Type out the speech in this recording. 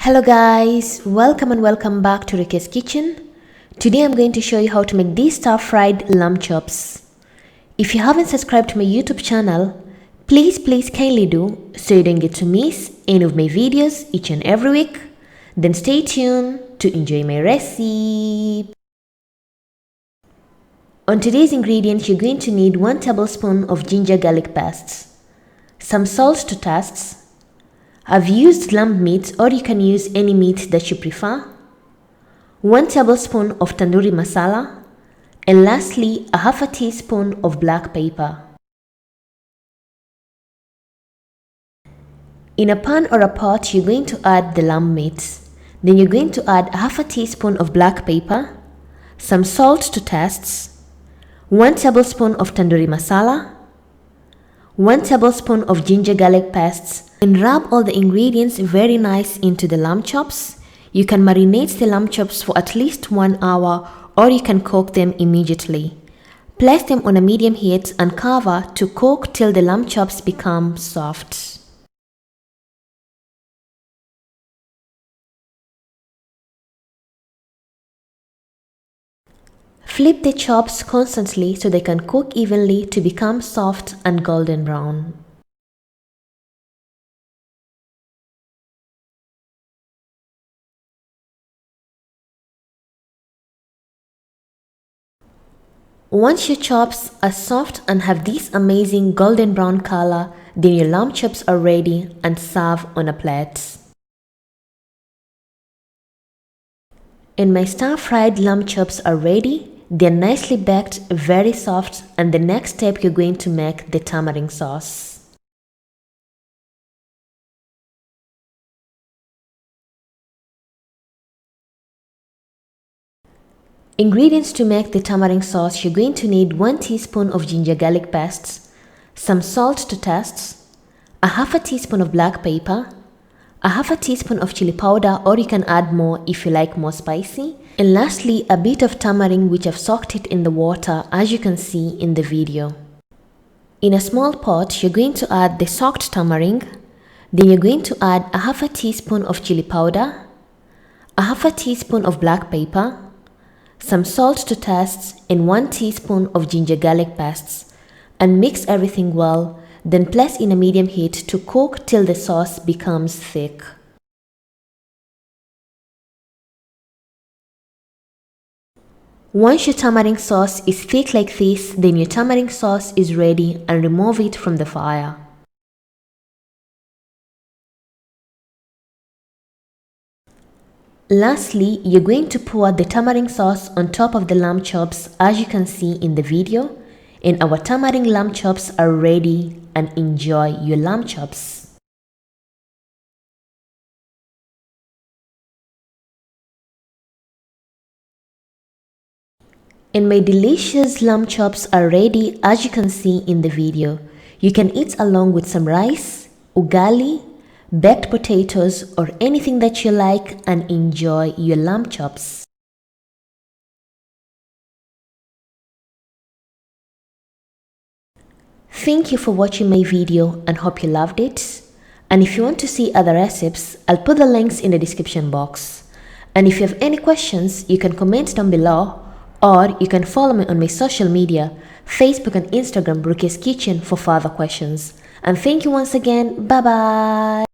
Hello guys, welcome and welcome back to Rukias kitchen. Today I'm going to show you how to make these stir-fried lamb chops. If you haven't subscribed to my YouTube channel, please kindly do so you don't get to miss any of my videos each and every week. Then stay tuned to enjoy my recipe. On today's ingredients, you're going to need 1 tablespoon of ginger garlic paste, some salt to taste. I've used lamb meat, or you can use any meat that you prefer, 1 tablespoon of Tanduri masala, and lastly a half a teaspoon of black pepper. In a pan or a pot, you're going to add the lamb meat. Then you're going to add a half a teaspoon of black pepper, some salt to taste, 1 tablespoon of Tanduri masala, 1 tablespoon of ginger garlic paste, and rub all the ingredients very nice into the lamb chops. You can marinate the lamb chops for at least 1 hour, or you can cook them immediately. Place them on a medium heat and cover to cook till the lamb chops become soft. Flip the chops constantly so they can cook evenly to become soft and golden brown. Once your chops are soft and have this amazing golden brown color, then your lamb chops are ready and serve on a plate. And my stir-fried lamb chops are ready. They're nicely baked, very soft, and the next step you're going to make the tamarind sauce. Ingredients to make the tamarind sauce: you're going to need 1 teaspoon of ginger garlic paste, some salt to taste, a half a teaspoon of black pepper, a half a teaspoon of chili powder, or you can add more if you like more spicy, and lastly a bit of tamarind, which I've soaked it in the water as you can see in the video. In a small pot, you're going to add the soaked tamarind. Then you're going to add a half a teaspoon of chili powder, a half a teaspoon of black pepper, some salt to taste, and 1 teaspoon of ginger garlic paste, and mix everything well. Then place in a medium heat to cook till the sauce becomes thick. Once your tamarind sauce is thick like this, then your tamarind sauce is ready, and remove it from the fire. Lastly, you're going to pour the tamarind sauce on top of the lamb chops as you can see in the video, and our tamarind lamb chops are ready, and enjoy your lamb chops. And my delicious lamb chops are ready as you can see in the video. You can eat along with some rice, ugali, baked potatoes, or anything that you like, and enjoy your lamb chops. Thank you for watching my video and hope you loved it. And if you want to see other recipes, I'll put the links in the description box. And if you have any questions, you can comment down below, or you can follow me on my social media, Facebook and Instagram, Rukias Kitchen, for further questions. And thank you once again. Bye bye.